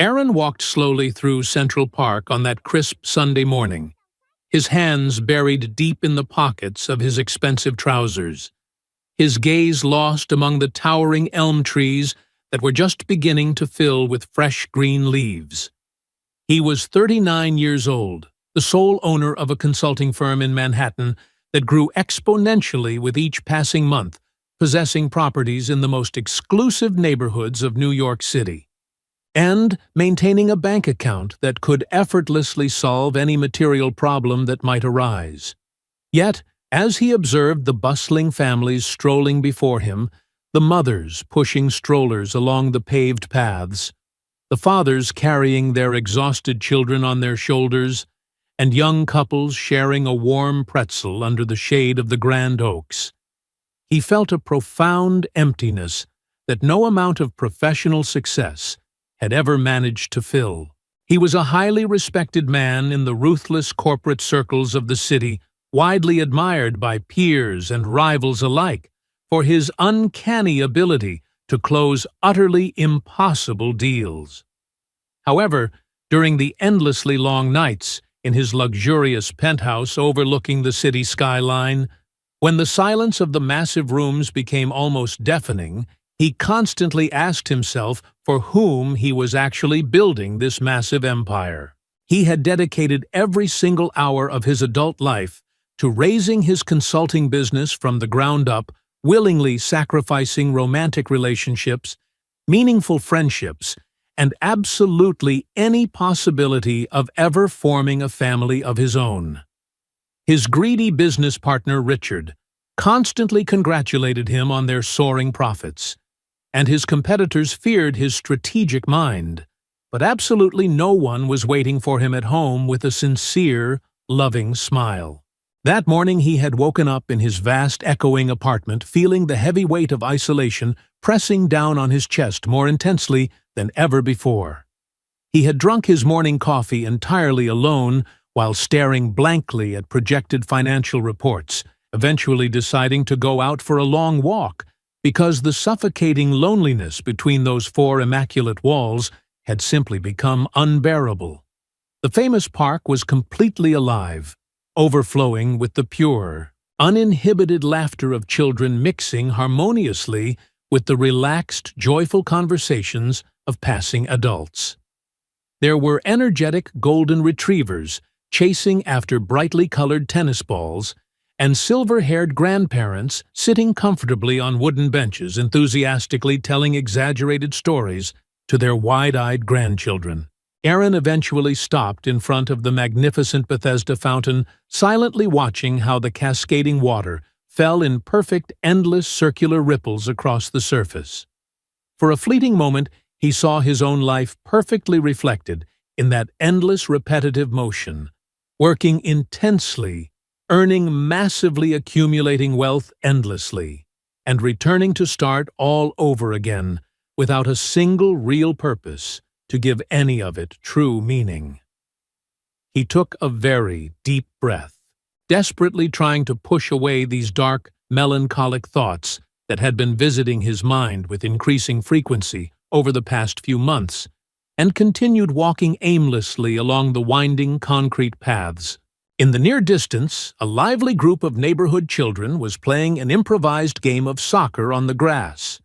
Aaron walked slowly through Central Park on that crisp Sunday morning, his hands buried deep in the pockets of his expensive trousers, his gaze lost among the towering elm trees that were just beginning to fill with fresh green leaves. He was 39 years old, the sole owner of a consulting firm in Manhattan that grew exponentially with each passing month, possessing properties in the most exclusive neighborhoods of New York City, and maintaining a bank account that could effortlessly solve any material problem that might arise. Yet, as he observed the bustling families strolling before him, the mothers pushing strollers along the paved paths, the fathers carrying their exhausted children on their shoulders, and young couples sharing a warm pretzel under the shade of the grand oaks, he felt a profound emptiness that no amount of professional success had ever managed to fill. He was a highly respected man in the ruthless corporate circles of the city, widely admired by peers and rivals alike for his uncanny ability to close utterly impossible deals. However, during the endlessly long nights in his luxurious penthouse overlooking the city skyline, when the silence of the massive rooms became almost deafening, he constantly asked himself for whom he was actually building this massive empire. He had dedicated every single hour of his adult life to raising his consulting business from the ground up, willingly sacrificing romantic relationships, meaningful friendships, and absolutely any possibility of ever forming a family of his own. His greedy business partner, Richard, constantly congratulated him on their soaring profits, and his competitors feared his strategic mind, but absolutely no one was waiting for him at home with a sincere, loving smile. That morning he had woken up in his vast, echoing apartment, feeling the heavy weight of isolation pressing down on his chest more intensely than ever before. He had drunk his morning coffee entirely alone while staring blankly at projected financial reports, eventually deciding to go out for a long walk because the suffocating loneliness between those four immaculate walls had simply become unbearable. The famous park was completely alive, overflowing with the pure, uninhibited laughter of children mixing harmoniously with the relaxed, joyful conversations of passing adults. There were energetic golden retrievers chasing after brightly colored tennis balls, and silver-haired grandparents sitting comfortably on wooden benches enthusiastically telling exaggerated stories to their wide-eyed grandchildren. Aaron eventually stopped in front of the magnificent Bethesda fountain, silently watching how the cascading water fell in perfect, endless circular ripples across the surface. For a fleeting moment, he saw his own life perfectly reflected in that endless repetitive motion, working intensely, earning massively, accumulating wealth endlessly, and returning to start all over again without a single real purpose to give any of it true meaning. He took a very deep breath, desperately trying to push away these dark, melancholic thoughts that had been visiting his mind with increasing frequency over the past few months, and continued walking aimlessly along the winding concrete paths. In the near distance, a lively group of neighborhood children was playing an improvised game of soccer on the grass,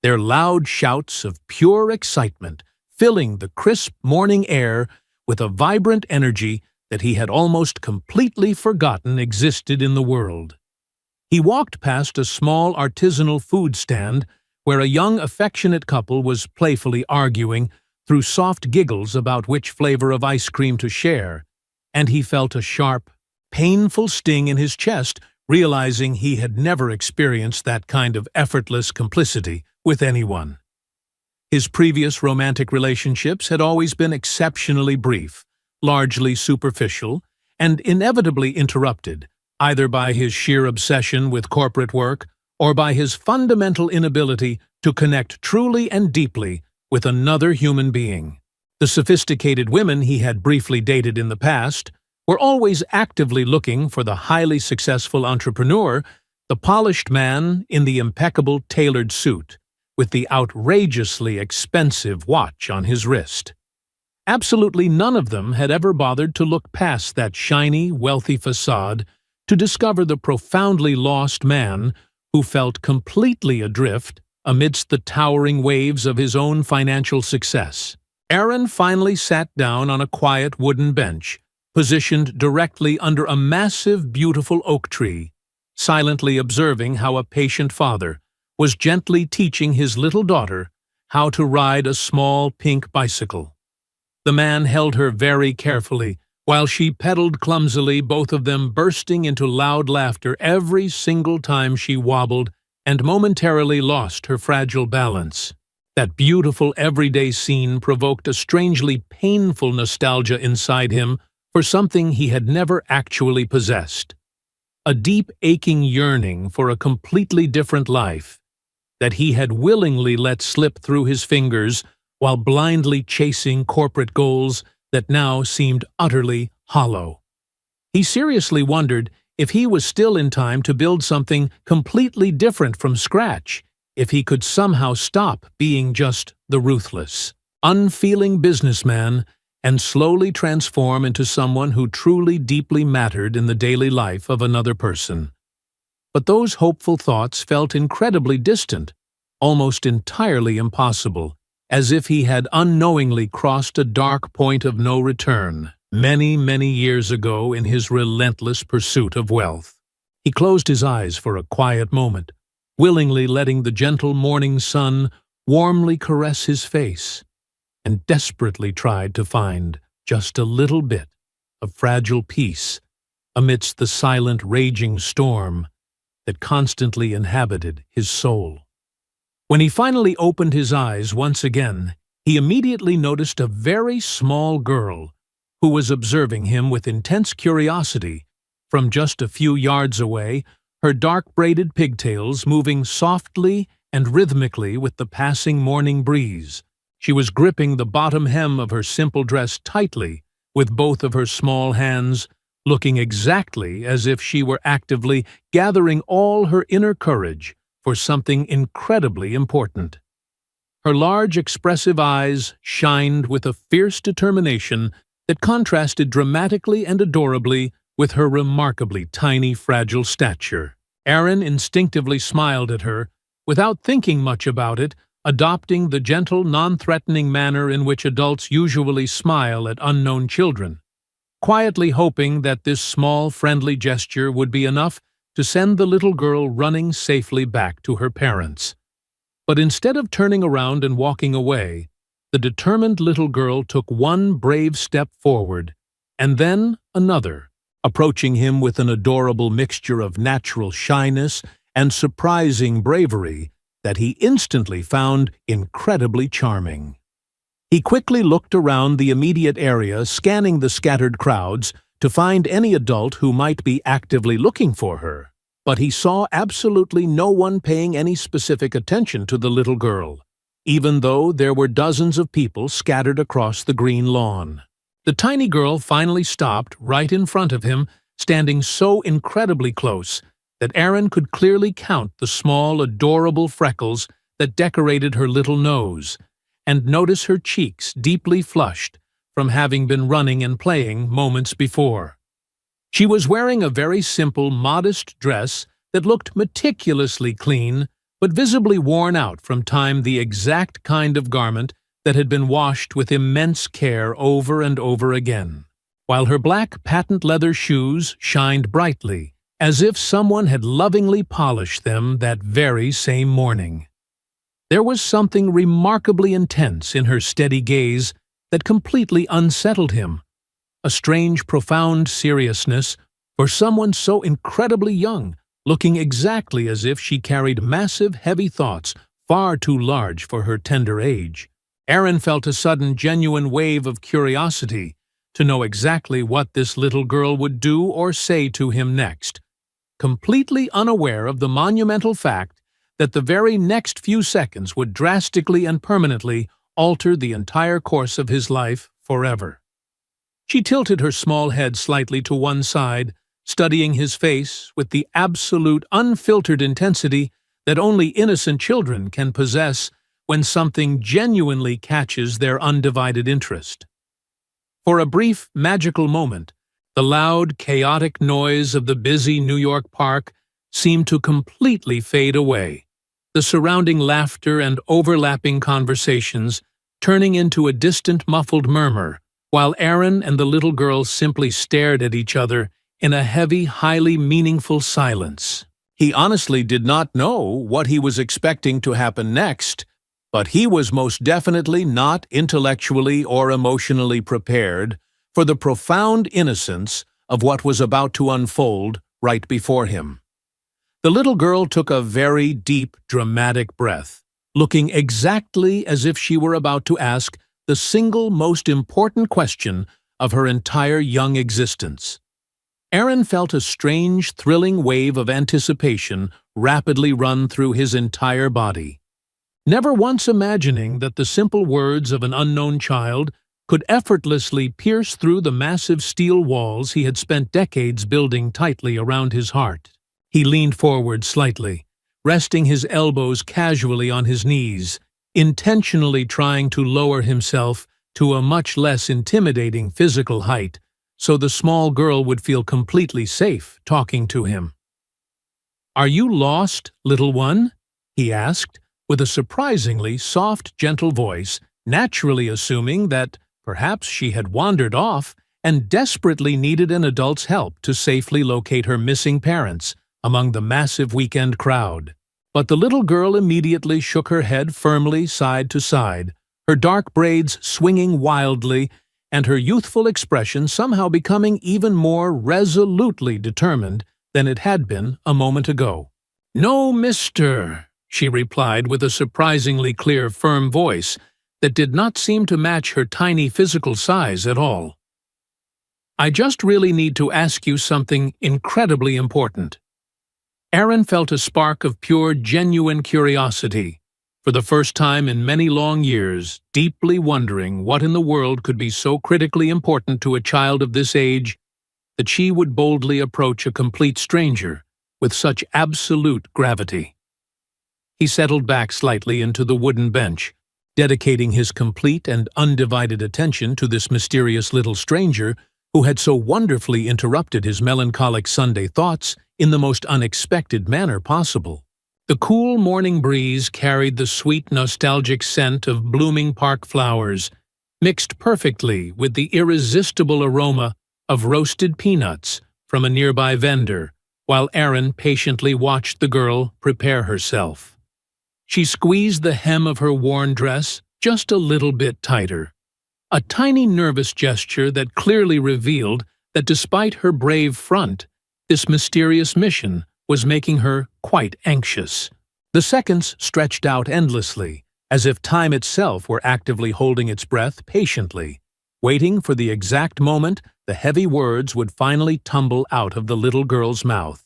their loud shouts of pure excitement filling the crisp morning air with a vibrant energy that he had almost completely forgotten existed in the world. He walked past a small artisanal food stand where a young, affectionate couple was playfully arguing through soft giggles about which flavor of ice cream to share, and he felt a sharp, painful sting in his chest, realizing he had never experienced that kind of effortless complicity with anyone. His previous romantic relationships had always been exceptionally brief, largely superficial, and inevitably interrupted, either by his sheer obsession with corporate work or by his fundamental inability to connect truly and deeply with another human being. The sophisticated women he had briefly dated in the past were always actively looking for the highly successful entrepreneur, the polished man in the impeccable tailored suit, with the outrageously expensive watch on his wrist. Absolutely none of them had ever bothered to look past that shiny, wealthy facade to discover the profoundly lost man who felt completely adrift amidst the towering waves of his own financial success. Aaron finally sat down on a quiet wooden bench, positioned directly under a massive, beautiful oak tree, silently observing how a patient father was gently teaching his little daughter how to ride a small pink bicycle. The man held her very carefully, while she pedaled clumsily, both of them bursting into loud laughter every single time she wobbled and momentarily lost her fragile balance. That beautiful everyday scene provoked a strangely painful nostalgia inside him for something he had never actually possessed. A deep, aching yearning for a completely different life that he had willingly let slip through his fingers while blindly chasing corporate goals that now seemed utterly hollow. He seriously wondered if he was still in time to build something completely different from scratch, if he could somehow stop being just the ruthless, unfeeling businessman and slowly transform into someone who truly deeply mattered in the daily life of another person. But those hopeful thoughts felt incredibly distant, almost entirely impossible, as if he had unknowingly crossed a dark point of no return many, many years ago in his relentless pursuit of wealth. He closed his eyes for a quiet moment, willingly letting the gentle morning sun warmly caress his face, and desperately tried to find just a little bit of fragile peace amidst the silent, raging storm that constantly inhabited his soul. When he finally opened his eyes once again, he immediately noticed a very small girl who was observing him with intense curiosity from just a few yards away, her dark braided pigtails moving softly and rhythmically with the passing morning breeze. She was gripping the bottom hem of her simple dress tightly with both of her small hands, looking exactly as if she were actively gathering all her inner courage for something incredibly important. Her large, expressive eyes shined with a fierce determination that contrasted dramatically and adorably with her remarkably tiny, fragile stature. Aaron instinctively smiled at her, without thinking much about it, adopting the gentle, non-threatening manner in which adults usually smile at unknown children, quietly hoping that this small, friendly gesture would be enough to send the little girl running safely back to her parents. But instead of turning around and walking away, the determined little girl took one brave step forward, and then another, approaching him with an adorable mixture of natural shyness and surprising bravery that he instantly found incredibly charming. He quickly looked around the immediate area, scanning the scattered crowds to find any adult who might be actively looking for her, but he saw absolutely no one paying any specific attention to the little girl, even though there were dozens of people scattered across the green lawn. The tiny girl finally stopped right in front of him, standing so incredibly close that Aaron could clearly count the small, adorable freckles that decorated her little nose, and notice her cheeks deeply flushed from having been running and playing moments before. She was wearing a very simple, modest dress that looked meticulously clean, but visibly worn out from time, the exact kind of garment that had been washed with immense care over and over again, while her black patent leather shoes shined brightly, as if someone had lovingly polished them that very same morning. There was something remarkably intense in her steady gaze that completely unsettled him, a strange, profound seriousness for someone so incredibly young, looking exactly as if she carried massive, heavy thoughts far too large for her tender age. Aaron felt a sudden, genuine wave of curiosity to know exactly what this little girl would do or say to him next, completely unaware of the monumental fact that the very next few seconds would drastically and permanently alter the entire course of his life forever. She tilted her small head slightly to one side, studying his face with the absolute, unfiltered intensity that only innocent children can possess when something genuinely catches their undivided interest. For a brief, magical moment, the loud, chaotic noise of the busy New York park seemed to completely fade away, the surrounding laughter and overlapping conversations turning into a distant, muffled murmur, while Aaron and the little girl simply stared at each other in a heavy, highly meaningful silence. He honestly did not know what he was expecting to happen next, but he was most definitely not intellectually or emotionally prepared for the profound innocence of what was about to unfold right before him. The little girl took a very deep, dramatic breath, looking exactly as if she were about to ask the single most important question of her entire young existence. Aaron felt a strange, thrilling wave of anticipation rapidly run through his entire body. Never once imagining that the simple words of an unknown child could effortlessly pierce through the massive steel walls he had spent decades building tightly around his heart. He leaned forward slightly, resting his elbows casually on his knees, intentionally trying to lower himself to a much less intimidating physical height, so the small girl would feel completely safe talking to him. "Are you lost, little one?" he asked, with a surprisingly soft, gentle voice, naturally assuming that perhaps she had wandered off and desperately needed an adult's help to safely locate her missing parents among the massive weekend crowd. But the little girl immediately shook her head firmly side to side, her dark braids swinging wildly, and her youthful expression somehow becoming even more resolutely determined than it had been a moment ago. "No, mister," she replied with a surprisingly clear, firm voice that did not seem to match her tiny physical size at all. "I just really need to ask you something incredibly important." Aaron felt a spark of pure, genuine curiosity, for the first time in many long years, deeply wondering what in the world could be so critically important to a child of this age that she would boldly approach a complete stranger with such absolute gravity. He settled back slightly into the wooden bench, dedicating his complete and undivided attention to this mysterious little stranger who had so wonderfully interrupted his melancholic Sunday thoughts in the most unexpected manner possible. The cool morning breeze carried the sweet, nostalgic scent of blooming park flowers, mixed perfectly with the irresistible aroma of roasted peanuts from a nearby vendor, while Aaron patiently watched the girl prepare herself. She squeezed the hem of her worn dress just a little bit tighter, a tiny nervous gesture that clearly revealed that despite her brave front, this mysterious mission was making her quite anxious. The seconds stretched out endlessly, as if time itself were actively holding its breath patiently, waiting for the exact moment the heavy words would finally tumble out of the little girl's mouth.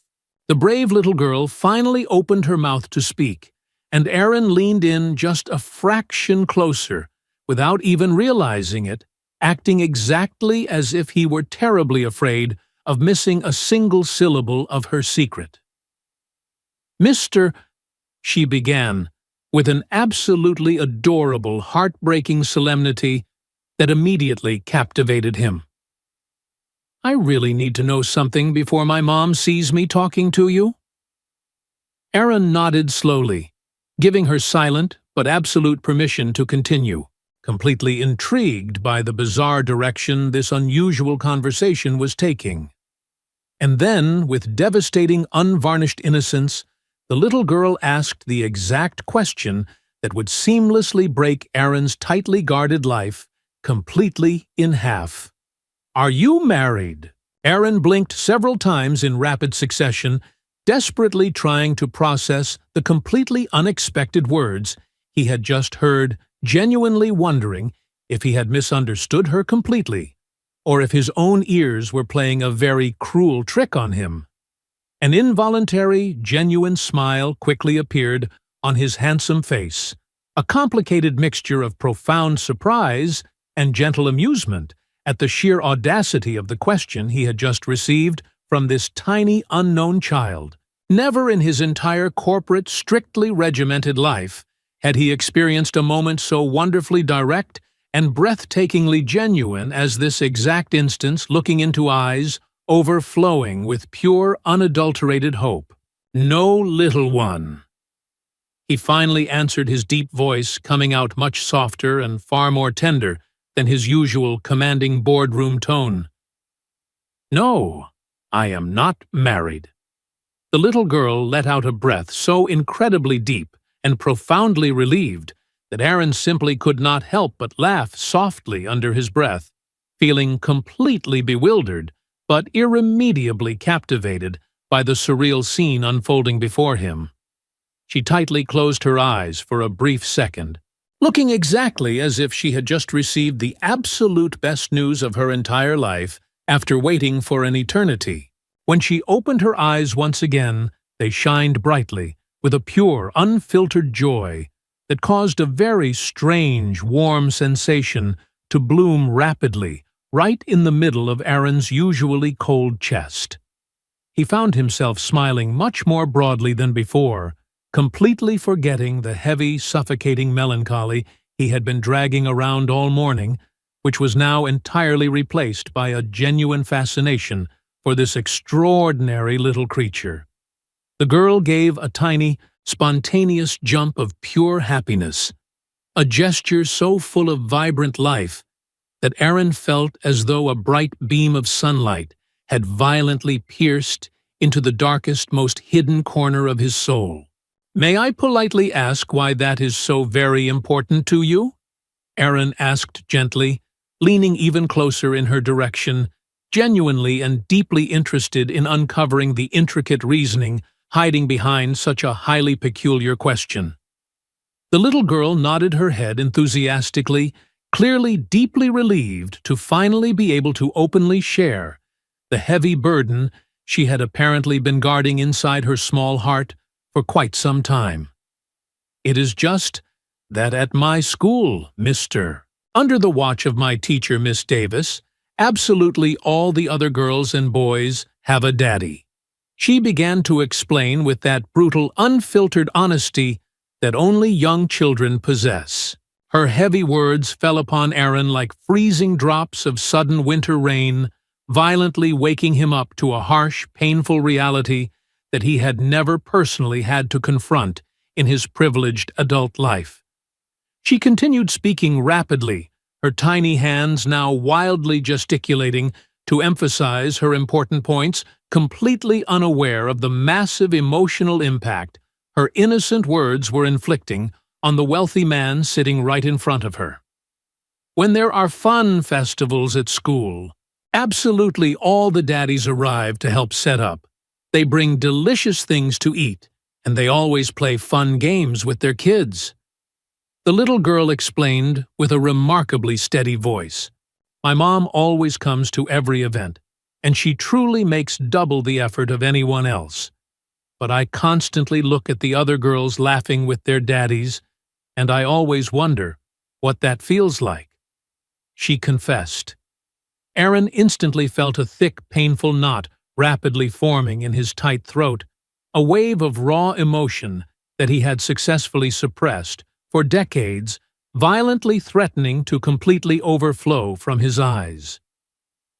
The brave little girl finally opened her mouth to speak, and Aaron leaned in just a fraction closer, without even realizing it, acting exactly as if he were terribly afraid of missing a single syllable of her secret. "Mr." she began, with an absolutely adorable, heartbreaking solemnity that immediately captivated him. "I really need to know something before my mom sees me talking to you." Aaron nodded slowly, giving her silent but absolute permission to continue, completely intrigued by the bizarre direction this unusual conversation was taking. And then, with devastating, unvarnished innocence, the little girl asked the exact question that would seamlessly break Aaron's tightly guarded life completely in half. "Are you married?" Aaron blinked several times in rapid succession, desperately trying to process the completely unexpected words he had just heard, genuinely wondering if he had misunderstood her completely, or if his own ears were playing a very cruel trick on him. An involuntary, genuine smile quickly appeared on his handsome face, a complicated mixture of profound surprise and gentle amusement at the sheer audacity of the question he had just received from this tiny, unknown child. Never in his entire corporate, strictly regimented life had he experienced a moment so wonderfully direct and breathtakingly genuine as this exact instance, looking into eyes overflowing with pure, unadulterated hope. "No, little one." He finally answered, his deep voice coming out much softer and far more tender than his usual commanding boardroom tone. "No, I am not married." The little girl let out a breath so incredibly deep and profoundly relieved that Aaron simply could not help but laugh softly under his breath, feeling completely bewildered but irremediably captivated by the surreal scene unfolding before him. She tightly closed her eyes for a brief second, looking exactly as if she had just received the absolute best news of her entire life after waiting for an eternity. When she opened her eyes once again, they shined brightly, with a pure, unfiltered joy that caused a very strange, warm sensation to bloom rapidly right in the middle of Aaron's usually cold chest. He found himself smiling much more broadly than before, completely forgetting the heavy, suffocating melancholy he had been dragging around all morning, which was now entirely replaced by a genuine fascination for this extraordinary little creature. The girl gave a tiny, spontaneous jump of pure happiness, a gesture so full of vibrant life that Aaron felt as though a bright beam of sunlight had violently pierced into the darkest, most hidden corner of his soul. "May I politely ask why that is so very important to you?" Aaron asked gently, leaning even closer in her direction, genuinely and deeply interested in uncovering the intricate reasoning hiding behind such a highly peculiar question. The little girl nodded her head enthusiastically, clearly deeply relieved to finally be able to openly share the heavy burden she had apparently been guarding inside her small heart for quite some time. "It is just that at my school, Mr. Under the watch of my teacher, Miss Davis, absolutely all the other girls and boys have a daddy." She began to explain with that brutal, unfiltered honesty that only young children possess. Her heavy words fell upon Aaron like freezing drops of sudden winter rain, violently waking him up to a harsh, painful reality that he had never personally had to confront in his privileged adult life. She continued speaking rapidly, her tiny hands now wildly gesticulating to emphasize her important points, completely unaware of the massive emotional impact her innocent words were inflicting on the wealthy man sitting right in front of her. "When there are fun festivals at school, absolutely all the daddies arrive to help set up. They bring delicious things to eat, and they always play fun games with their kids." The little girl explained with a remarkably steady voice. "My mom always comes to every event, and she truly makes double the effort of anyone else. But I constantly look at the other girls laughing with their daddies, and I always wonder what that feels like," she confessed. Aaron instantly felt a thick, painful knot rapidly forming in his tight throat, a wave of raw emotion that he had successfully suppressed for decades, violently threatening to completely overflow from his eyes.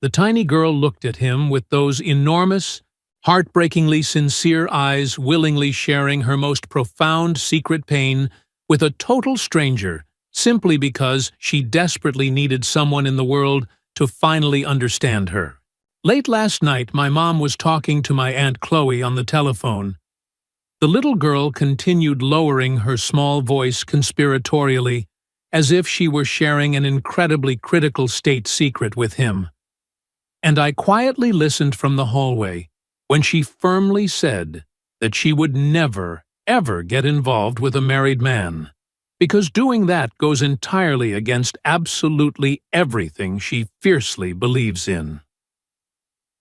The tiny girl looked at him with those enormous, heartbreakingly sincere eyes, willingly sharing her most profound secret pain with a total stranger, simply because she desperately needed someone in the world to finally understand her. "Late last night, my mom was talking to my Aunt Chloe on the telephone." The little girl continued, lowering her small voice conspiratorially, as if she were sharing an incredibly critical state secret with him. "And I quietly listened from the hallway when she firmly said that she would never, ever get involved with a married man, because doing that goes entirely against absolutely everything she fiercely believes in."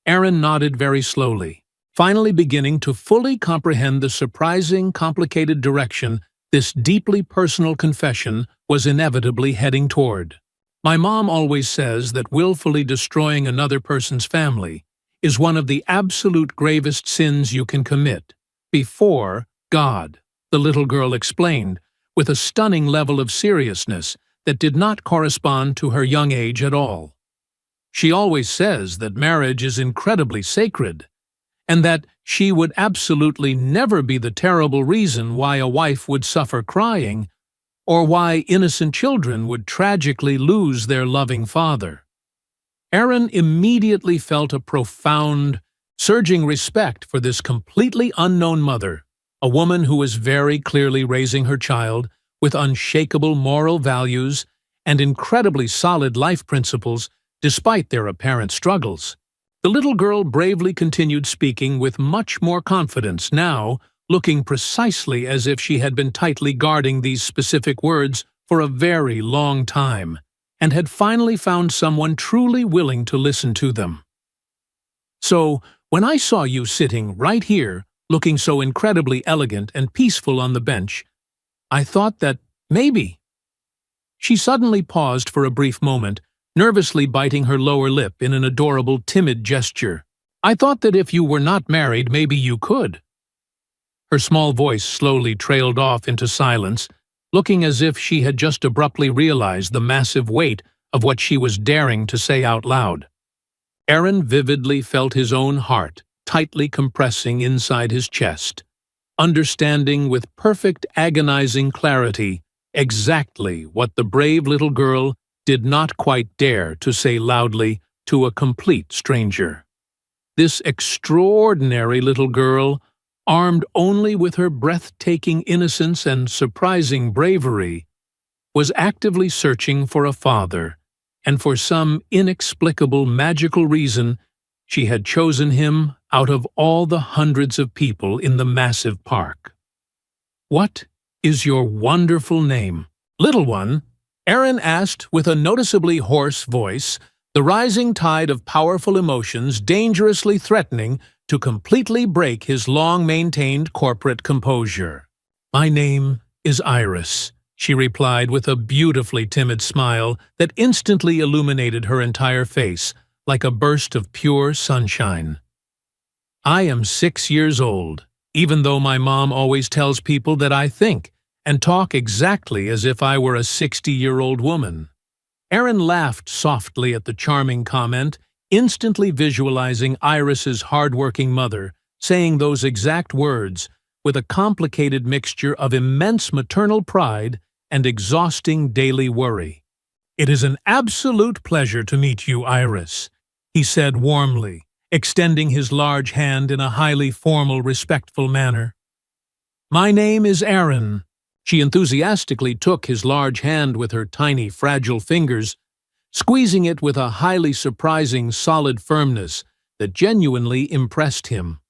Aaron nodded very slowly, finally beginning to fully comprehend the surprising, complicated direction this deeply personal confession was inevitably heading toward. "My mom always says that willfully destroying another person's family is one of the absolute gravest sins you can commit, before God," the little girl explained, with a stunning level of seriousness that did not correspond to her young age at all. She always says that marriage is incredibly sacred, and that she would absolutely never be the terrible reason why a wife would suffer crying, or why innocent children would tragically lose their loving father. Aaron immediately felt a profound, surging respect for this completely unknown mother, a woman who was very clearly raising her child with unshakable moral values and incredibly solid life principles despite their apparent struggles. The little girl bravely continued speaking with much more confidence, now looking precisely as if she had been tightly guarding these specific words for a very long time, and had finally found someone truly willing to listen to them. "So, when I saw you sitting right here, looking so incredibly elegant and peaceful on the bench, I thought that maybe—" She suddenly paused for a brief moment, nervously biting her lower lip in an adorable, timid gesture. "I thought that if you were not married, maybe you could." Her small voice slowly trailed off into silence, looking as if she had just abruptly realized the massive weight of what she was daring to say out loud. Aaron vividly felt his own heart tightly compressing inside his chest, understanding with perfect agonizing clarity exactly what the brave little girl did not quite dare to say loudly to a complete stranger. This extraordinary little girl, armed only with her breathtaking innocence and surprising bravery, was actively searching for a father, and for some inexplicable magical reason, she had chosen him out of all the hundreds of people in the massive park. "What is your wonderful name, little one?" Aaron asked with a noticeably hoarse voice, the rising tide of powerful emotions dangerously threatening to completely break his long-maintained corporate composure. "My name is Iris," she replied with a beautifully timid smile that instantly illuminated her entire face like a burst of pure sunshine. "I am 6 years old, even though my mom always tells people that I think and talk exactly as if I were a 60-year-old woman." Aaron laughed softly at the charming comment, instantly visualizing Iris's hard-working mother saying those exact words with a complicated mixture of immense maternal pride and exhausting daily worry. "It is an absolute pleasure to meet you, Iris," he said warmly, extending his large hand in a highly formal, respectful manner. "My name is Aaron." She enthusiastically took his large hand with her tiny, fragile fingers, squeezing it with a highly surprising, solid firmness that genuinely impressed him.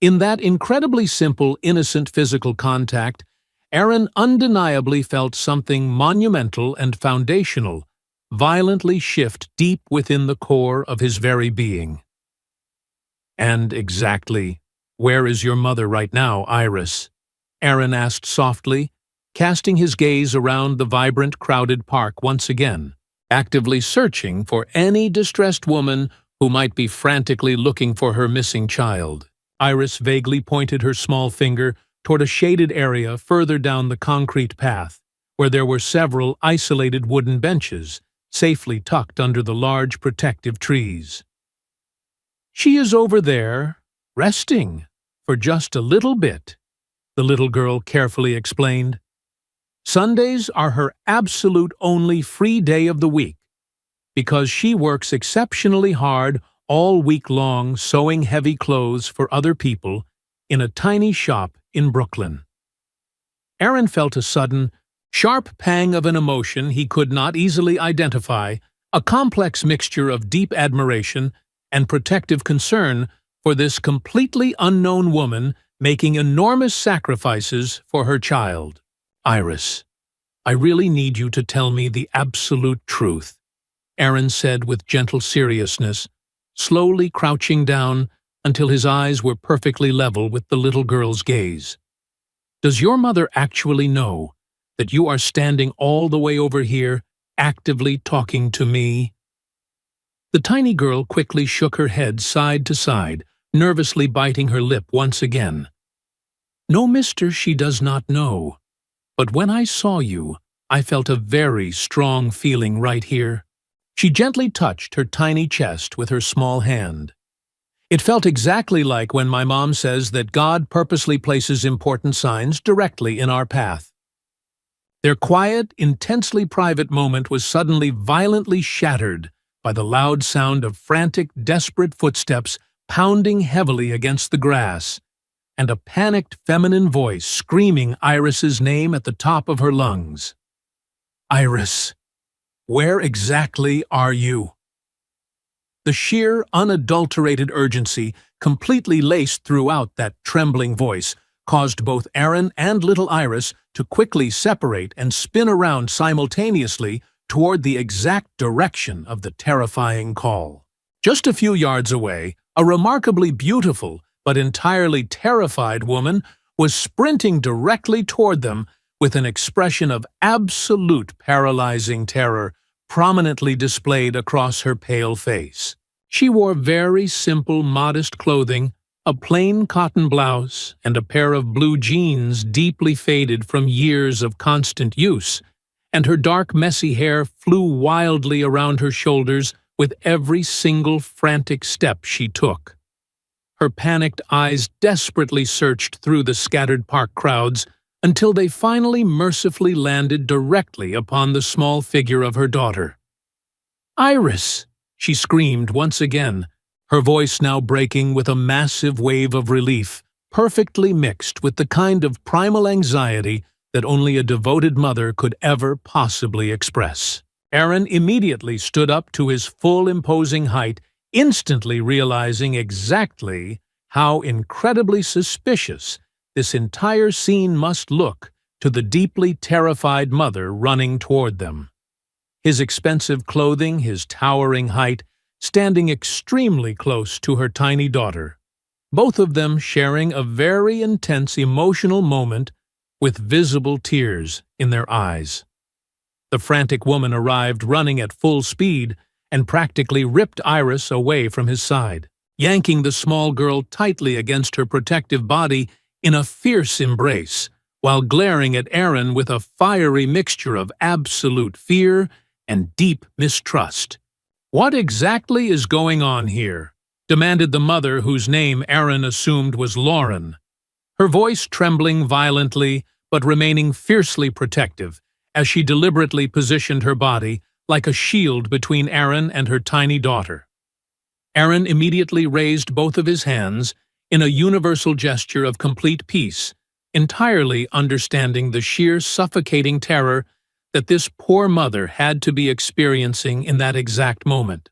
In that incredibly simple, innocent physical contact, Aaron undeniably felt something monumental and foundational violently shift deep within the core of his very being. "And exactly where is your mother right now, Iris?" Aaron asked softly, casting his gaze around the vibrant, crowded park once again, actively searching for any distressed woman who might be frantically looking for her missing child. Iris vaguely pointed her small finger toward a shaded area further down the concrete path, where there were several isolated wooden benches, safely tucked under the large protective trees. "She is over there, resting, for just a little bit," the little girl carefully explained. "Sundays are her absolute only free day of the week, because she works exceptionally hard all week long sewing heavy clothes for other people in a tiny shop in Brooklyn." Aaron felt a sudden, sharp pang of an emotion he could not easily identify, a complex mixture of deep admiration and protective concern for this completely unknown woman making enormous sacrifices for her child. "Iris, I really need you to tell me the absolute truth," Aaron said with gentle seriousness, slowly crouching down until his eyes were perfectly level with the little girl's gaze. "Does your mother actually know that you are standing all the way over here, actively talking to me?" The tiny girl quickly shook her head side to side, nervously biting her lip once again. "No, mister, she does not know. But when I saw you, I felt a very strong feeling right here. She gently touched her tiny chest with her small hand. It felt exactly like when my mom says that God purposely places important signs directly in our path. Their quiet, intensely private moment was suddenly violently shattered by the loud sound of frantic, desperate footsteps pounding heavily against the grass, and a panicked feminine voice screaming Iris's name at the top of her lungs. "Iris, where exactly are you?" The sheer, unadulterated urgency completely laced throughout that trembling voice caused both Aaron and little Iris to quickly separate and spin around simultaneously toward the exact direction of the terrifying call. Just a few yards away, a remarkably beautiful but entirely terrified woman was sprinting directly toward them with an expression of absolute paralyzing terror prominently displayed across her pale face. She wore very simple, modest clothing, a plain cotton blouse, and a pair of blue jeans deeply faded from years of constant use, and her dark, messy hair flew wildly around her shoulders with every single frantic step she took. Her panicked eyes desperately searched through the scattered park crowds until they finally mercifully landed directly upon the small figure of her daughter. "Iris!" she screamed once again, her voice now breaking with a massive wave of relief, perfectly mixed with the kind of primal anxiety that only a devoted mother could ever possibly express. Aaron immediately stood up to his full imposing height, instantly realizing exactly how incredibly suspicious this entire scene must look to the deeply terrified mother running toward them. His expensive clothing, his towering height, standing extremely close to her tiny daughter, both of them sharing a very intense emotional moment with visible tears in their eyes. The frantic woman arrived running at full speed and practically ripped Iris away from his side, yanking the small girl tightly against her protective body in a fierce embrace, while glaring at Aaron with a fiery mixture of absolute fear and deep mistrust. "What exactly is going on here?" demanded the mother, whose name Aaron assumed was Lauren, her voice trembling violently but remaining fiercely protective as she deliberately positioned her body like a shield between Aaron and her tiny daughter. Aaron immediately raised both of his hands in a universal gesture of complete peace, entirely understanding the sheer suffocating terror that this poor mother had to be experiencing in that exact moment.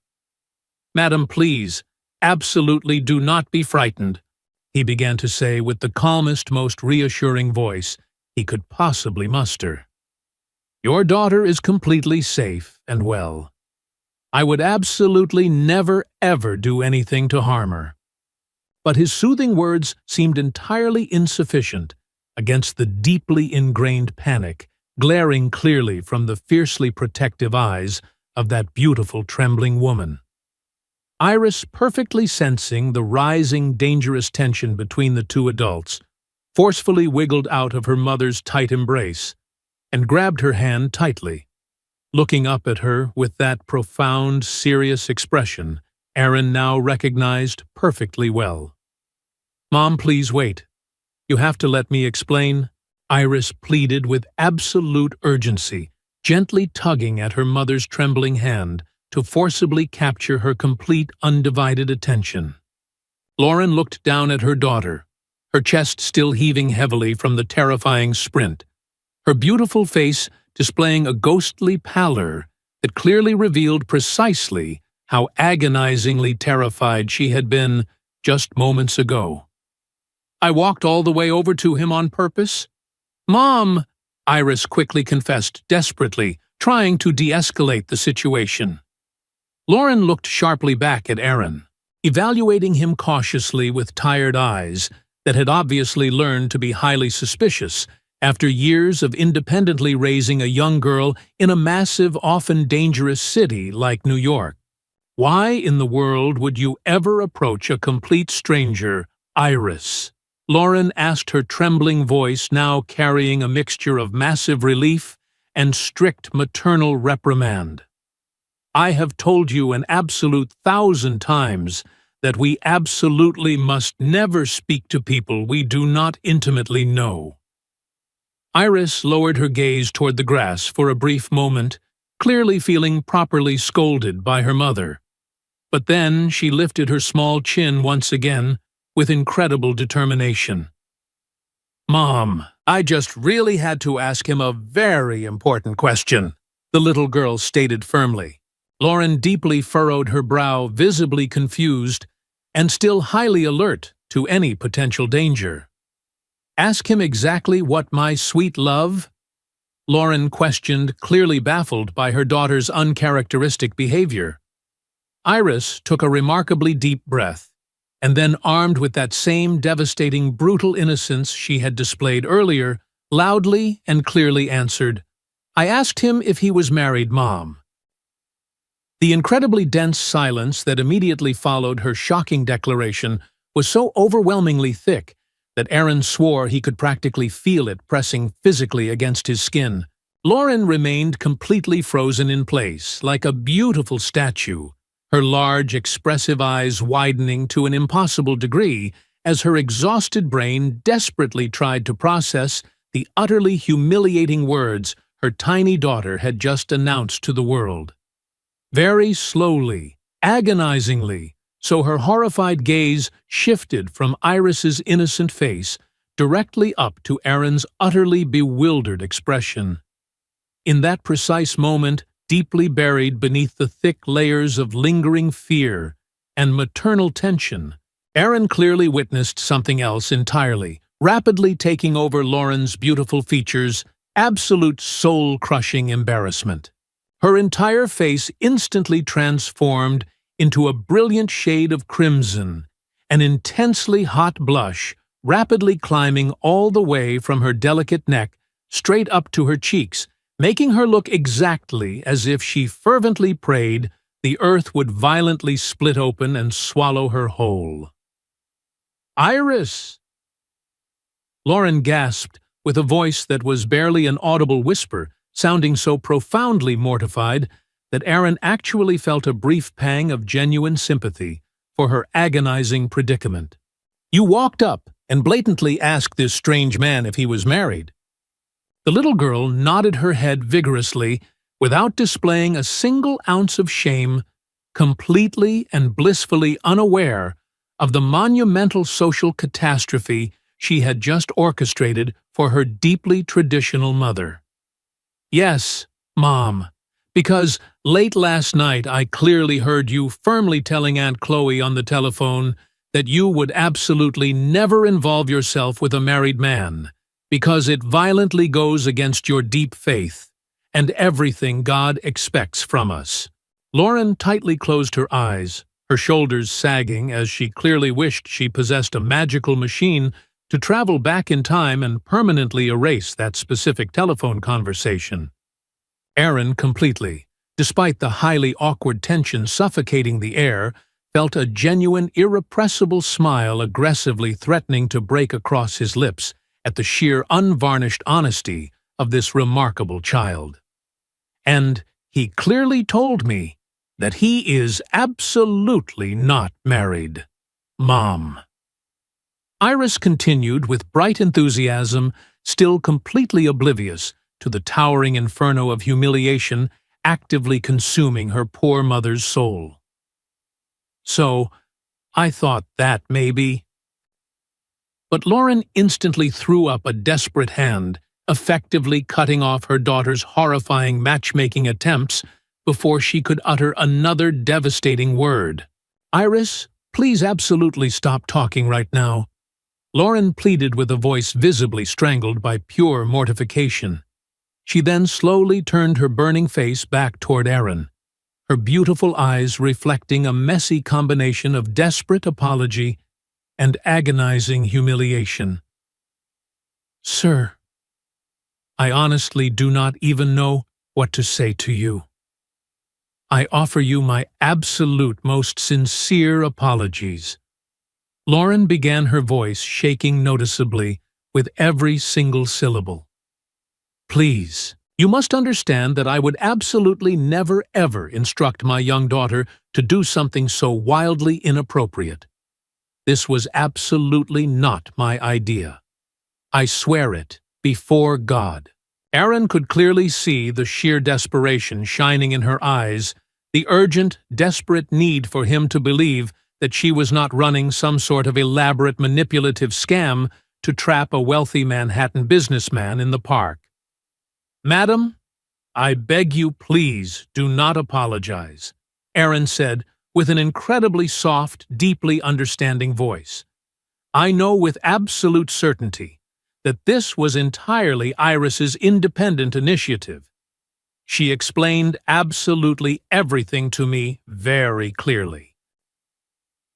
"Madam, please, absolutely do not be frightened," he began to say with the calmest, most reassuring voice he could possibly muster. "Your daughter is completely safe and well. I would absolutely never ever do anything to harm her." But his soothing words seemed entirely insufficient against the deeply ingrained panic glaring clearly from the fiercely protective eyes of that beautiful trembling woman. Iris, perfectly sensing the rising dangerous tension between the two adults, forcefully wiggled out of her mother's tight embrace and grabbed her hand tightly. Looking up at her with that profound, serious expression Aaron now recognized perfectly well. "Mom, please wait. You have to let me explain," Iris pleaded with absolute urgency, gently tugging at her mother's trembling hand to forcibly capture her complete, undivided attention. Lauren looked down at her daughter, her chest still heaving heavily from the terrifying sprint, her beautiful face displaying a ghostly pallor that clearly revealed precisely how agonizingly terrified she had been just moments ago. "I walked all the way over to him on purpose." "Mom," Iris quickly confessed desperately, trying to de-escalate the situation. Lauren looked sharply back at Aaron, evaluating him cautiously with tired eyes that had obviously learned to be highly suspicious after years of independently raising a young girl in a massive, often dangerous city like New York. "Why in the world would you ever approach a complete stranger, Iris?" Lauren asked, her trembling voice now carrying a mixture of massive relief and strict maternal reprimand. I have told you an absolute 1,000 times that we absolutely must never speak to people we do not intimately know. Iris lowered her gaze toward the grass for a brief moment, clearly feeling properly scolded by her mother. But then she lifted her small chin once again with incredible determination. "Mom, I just really had to ask him a very important question," the little girl stated firmly. Lauren deeply furrowed her brow, visibly confused, and still highly alert to any potential danger. "Ask him exactly what, my sweet love?" Lauren questioned, clearly baffled by her daughter's uncharacteristic behavior. Iris took a remarkably deep breath, and then, armed with that same devastating, brutal innocence she had displayed earlier, loudly and clearly answered, "I asked him if he was married, Mom." The incredibly dense silence that immediately followed her shocking declaration was so overwhelmingly thick that Aaron swore he could practically feel it pressing physically against his skin. Lauren remained completely frozen in place, like a beautiful statue, her large, expressive eyes widening to an impossible degree as her exhausted brain desperately tried to process the utterly humiliating words her tiny daughter had just announced to the world. Very slowly, agonizingly, so her horrified gaze shifted from Iris's innocent face directly up to Aaron's utterly bewildered expression. In that precise moment, deeply buried beneath the thick layers of lingering fear and maternal tension, Aaron clearly witnessed something else entirely, rapidly taking over Lauren's beautiful features, absolute soul-crushing embarrassment. Her entire face instantly transformed into a brilliant shade of crimson, an intensely hot blush rapidly climbing all the way from her delicate neck straight up to her cheeks, making her look exactly as if she fervently prayed the earth would violently split open and swallow her whole. "Iris!" Lauren gasped with a voice that was barely an audible whisper, sounding so profoundly mortified that Aaron actually felt a brief pang of genuine sympathy for her agonizing predicament. "You walked up and blatantly asked this strange man if he was married." The little girl nodded her head vigorously without displaying a single ounce of shame, completely and blissfully unaware of the monumental social catastrophe she had just orchestrated for her deeply traditional mother. "Yes, Mom, because late last night I clearly heard you firmly telling Aunt Chloe on the telephone that you would absolutely never involve yourself with a married man, because it violently goes against your deep faith and everything God expects from us." Lauren tightly closed her eyes, her shoulders sagging as she clearly wished she possessed a magical machine to travel back in time and permanently erase that specific telephone conversation. Aaron completely, despite the highly awkward tension suffocating the air, felt a genuine, irrepressible smile aggressively threatening to break across his lips at the sheer unvarnished honesty of this remarkable child. "And he clearly told me that he is absolutely not married, Mom." Iris continued with bright enthusiasm, still completely oblivious to the towering inferno of humiliation actively consuming her poor mother's soul. "So, I thought that maybe—" But Lauren instantly threw up a desperate hand, effectively cutting off her daughter's horrifying matchmaking attempts before she could utter another devastating word. "Iris, please absolutely stop talking right now," Lauren pleaded with a voice visibly strangled by pure mortification. She then slowly turned her burning face back toward Aaron, her beautiful eyes reflecting a messy combination of desperate apology and agonizing humiliation. "Sir, I honestly do not even know what to say to you. I offer you my absolute most sincere apologies." Lauren began, her voice shaking noticeably with every single syllable. "Please, You must understand that I would absolutely never ever instruct my young daughter to do something so wildly inappropriate. This was absolutely not my idea. I swear it, before God." Erin could clearly see the sheer desperation shining in her eyes, the urgent, desperate need for him to believe that she was not running some sort of elaborate manipulative scam to trap a wealthy Manhattan businessman in the park. "Madam, I beg you please do not apologize," Erin said with an incredibly soft, deeply understanding voice. "I know with absolute certainty that this was entirely Iris's independent initiative. She explained absolutely everything to me very clearly."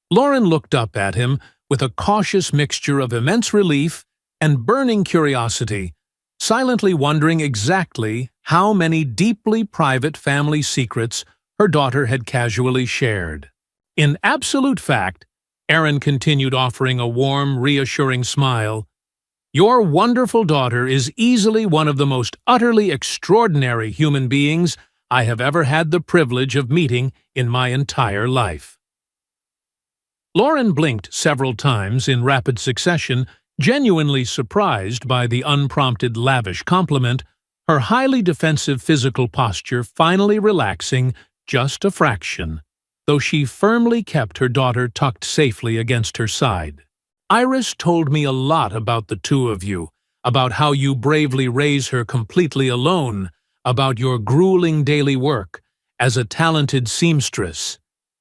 Lauren looked up at him with a cautious mixture of immense relief and burning curiosity, silently wondering exactly how many deeply private family secrets her daughter had casually shared. "In absolute fact," Erin continued, offering a warm, reassuring smile, "your wonderful daughter is easily one of the most utterly extraordinary human beings I have ever had the privilege of meeting in my entire life." Lauren blinked several times in rapid succession, genuinely surprised by the unprompted lavish compliment, her highly defensive physical posture finally relaxing just a fraction, though she firmly kept her daughter tucked safely against her side. "Iris told me a lot about the two of you, about how you bravely raise her completely alone, about your grueling daily work as a talented seamstress."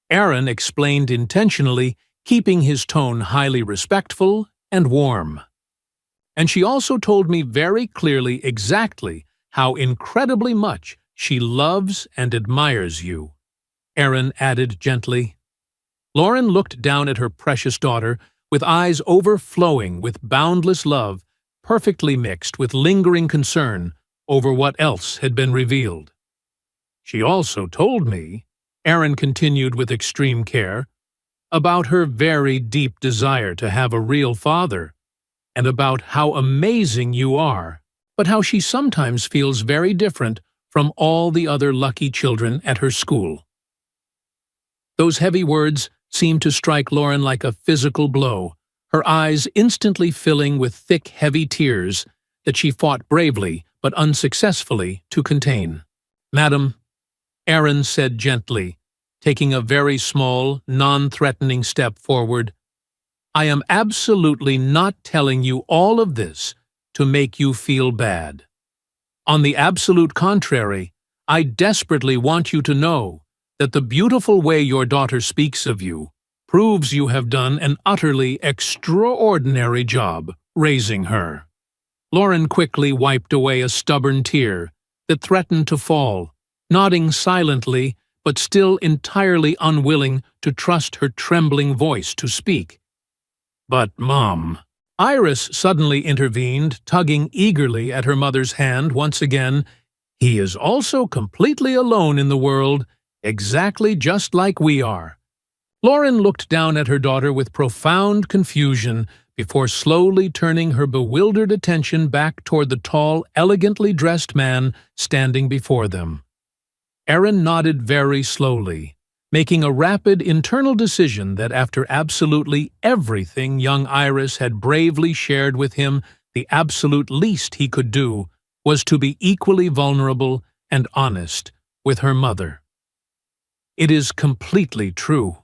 Erin explained intentionally, keeping his tone highly respectful and warm. "And she also told me very clearly exactly how incredibly much she loves and admires you," Erin added gently. Lauren looked down at her precious daughter with eyes overflowing with boundless love, perfectly mixed with lingering concern over what else had been revealed. "She also told me," Erin continued with extreme care, "about her very deep desire to have a real father, and about how amazing you are, but how she sometimes feels very different from all the other lucky children at her school." Those heavy words seemed to strike Lauren like a physical blow, her eyes instantly filling with thick, heavy tears that she fought bravely but unsuccessfully to contain. "Madam," Erin said gently, taking a very small, non-threatening step forward, "I am absolutely not telling you all of this to make you feel bad. On the absolute contrary, I desperately want you to know that the beautiful way your daughter speaks of you proves you have done an utterly extraordinary job raising her." Lauren quickly wiped away a stubborn tear that threatened to fall, nodding silently but still entirely unwilling to trust her trembling voice to speak. "But, Mom," Iris suddenly intervened, tugging eagerly at her mother's hand once again, "he is also completely alone in the world, exactly just like we are." Lauren looked down at her daughter with profound confusion before slowly turning her bewildered attention back toward the tall, elegantly dressed man standing before them. Erin nodded very slowly, making a rapid internal decision that after absolutely everything young Iris had bravely shared with him, the absolute least he could do was to be equally vulnerable and honest with her mother. "It is completely true,"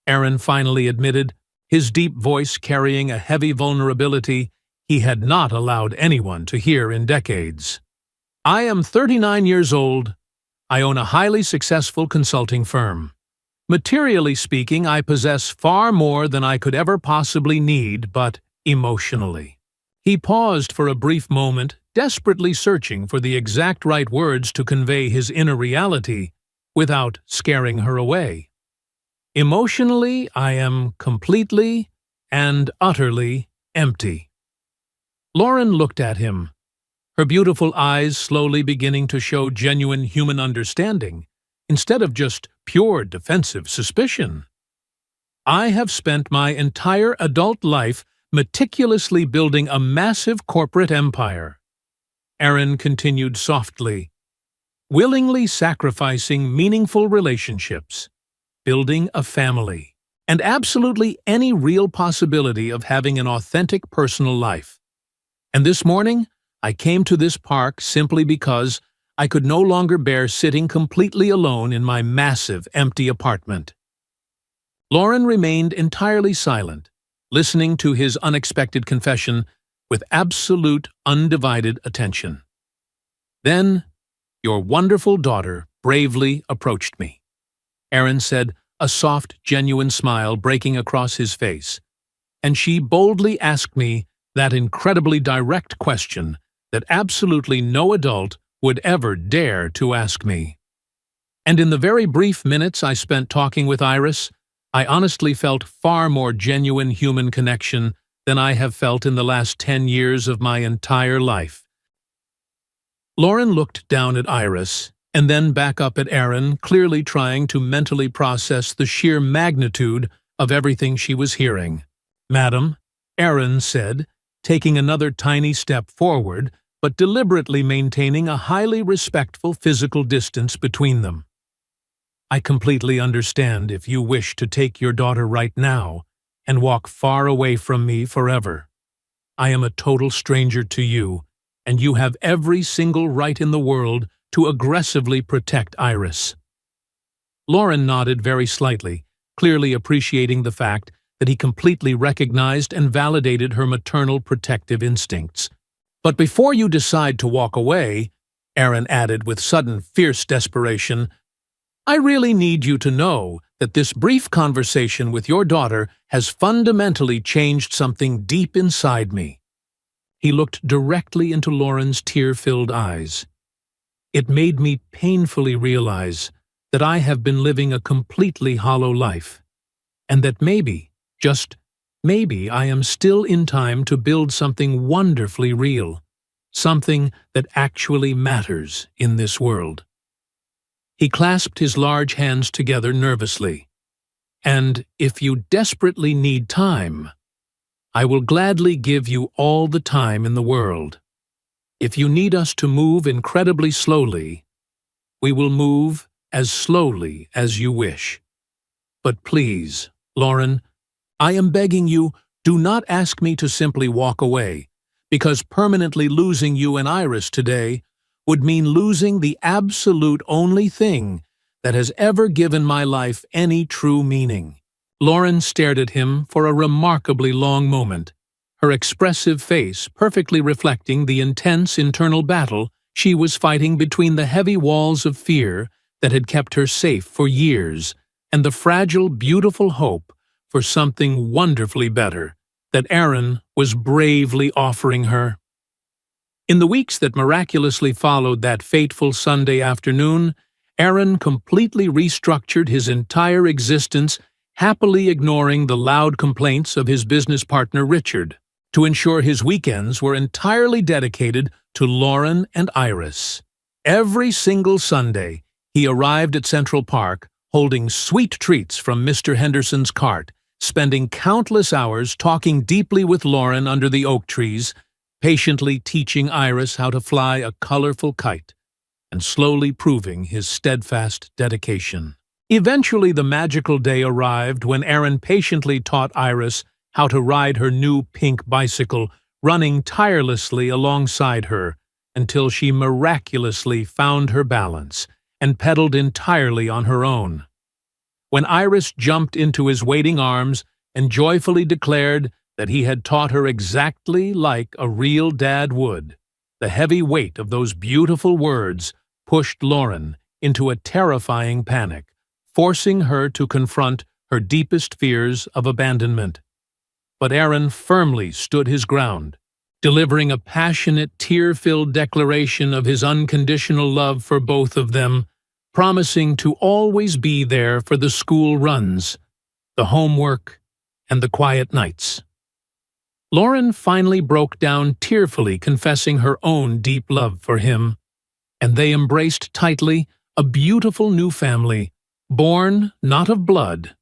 Erin finally admitted, his deep voice carrying a heavy vulnerability he had not allowed anyone to hear in decades. "I am 39 years old. I own a highly successful consulting firm. Materially speaking, I possess far more than I could ever possibly need, but emotionally." He paused for a brief moment, desperately searching for the exact right words to convey his inner reality without scaring her away. "Emotionally, I am completely and utterly empty." Lauren looked at him, her beautiful eyes slowly beginning to show genuine human understanding, instead of just pure defensive suspicion. "I have spent my entire adult life meticulously building a massive corporate empire. Aaron continued softly, willingly sacrificing meaningful relationships, building a family, and absolutely any real possibility of having an authentic personal life. And this morning, I came to this park simply because I could no longer bear sitting completely alone in my massive, empty apartment. Lauren remained entirely silent, listening to his unexpected confession with absolute, undivided attention. Then, your wonderful daughter bravely approached me, Aaron said, a soft, genuine smile breaking across his face, and she boldly asked me that incredibly direct question that absolutely no adult would ever dare to ask me. And in the very brief minutes I spent talking with Iris, I honestly felt far more genuine human connection than I have felt in the last 10 years of my entire life. Lauren looked down at Iris and then back up at Aaron, clearly trying to mentally process the sheer magnitude of everything she was hearing. "Madam," Aaron said, taking another tiny step forward, but deliberately maintaining a highly respectful physical distance between them. "I completely understand if you wish to take your daughter right now and walk far away from me forever. I am a total stranger to you, and you have every single right in the world to aggressively protect Iris." Lauren nodded very slightly, clearly appreciating the fact that he completely recognized and validated her maternal protective instincts. "But before you decide to walk away," Aaron added with sudden, fierce desperation, "I really need you to know that this brief conversation with your daughter has fundamentally changed something deep inside me." He looked directly into Lauren's tear-filled eyes. "It made me painfully realize that I have been living a completely hollow life, and that maybe, just maybe, I am still in time to build something wonderfully real, something that actually matters in this world." He clasped his large hands together nervously. "And if you desperately need time, I will gladly give you all the time in the world. If you need us to move incredibly slowly, we will move as slowly as you wish. But please, Lauren, I am begging you, do not ask me to simply walk away, because permanently losing you and Iris today would mean losing the absolute only thing that has ever given my life any true meaning." Lauren stared at him for a remarkably long moment, her expressive face perfectly reflecting the intense internal battle she was fighting between the heavy walls of fear that had kept her safe for years and the fragile, beautiful hope for something wonderfully better that Aaron was bravely offering her. In the weeks that miraculously followed that fateful Sunday afternoon, Aaron completely restructured his entire existence, happily ignoring the loud complaints of his business partner Richard, to ensure his weekends were entirely dedicated to Lauren and Iris. Every single Sunday, he arrived at Central Park, holding sweet treats from Mr. Henderson's cart, spending countless hours talking deeply with Lauren under the oak trees, patiently teaching Iris how to fly a colorful kite, and slowly proving his steadfast dedication. Eventually, the magical day arrived when Aaron patiently taught Iris how to ride her new pink bicycle, running tirelessly alongside her until she miraculously found her balance and pedaled entirely on her own. When Iris jumped into his waiting arms and joyfully declared that he had taught her exactly like a real dad would, the heavy weight of those beautiful words pushed Lauren into a terrifying panic, forcing her to confront her deepest fears of abandonment. But Aaron firmly stood his ground, delivering a passionate, tear-filled declaration of his unconditional love for both of them, promising to always be there for the school runs, the homework, and the quiet nights. Lauren finally broke down tearfully, confessing her own deep love for him, and they embraced tightly a beautiful new family, born not of blood,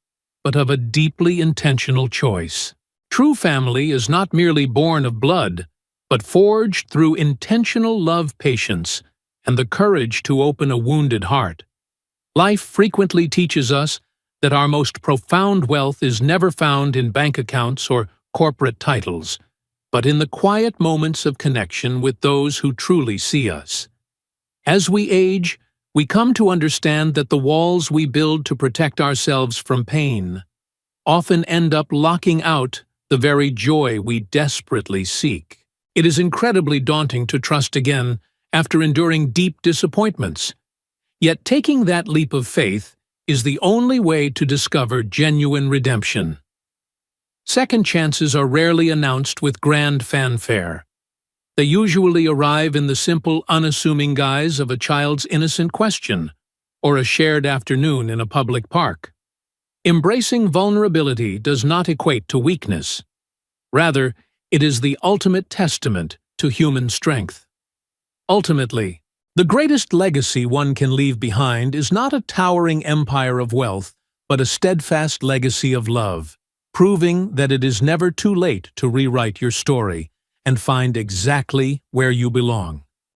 but of a deeply intentional choice. True family is not merely born of blood, but forged through intentional love, patience, and the courage to open a wounded heart. Life frequently teaches us that our most profound wealth is never found in bank accounts or corporate titles, but in the quiet moments of connection with those who truly see us. As we age, we come to understand that the walls we build to protect ourselves from pain often end up locking out the very joy we desperately seek. It is incredibly daunting to trust again after enduring deep disappointments. Yet taking that leap of faith is the only way to discover genuine redemption. Second chances are rarely announced with grand fanfare. They usually arrive in the simple, unassuming guise of a child's innocent question or a shared afternoon in a public park. Embracing vulnerability does not equate to weakness. Rather, it is the ultimate testament to human strength. Ultimately, the greatest legacy one can leave behind is not a towering empire of wealth, but a steadfast legacy of love, proving that it is never too late to rewrite your story and find exactly where you belong.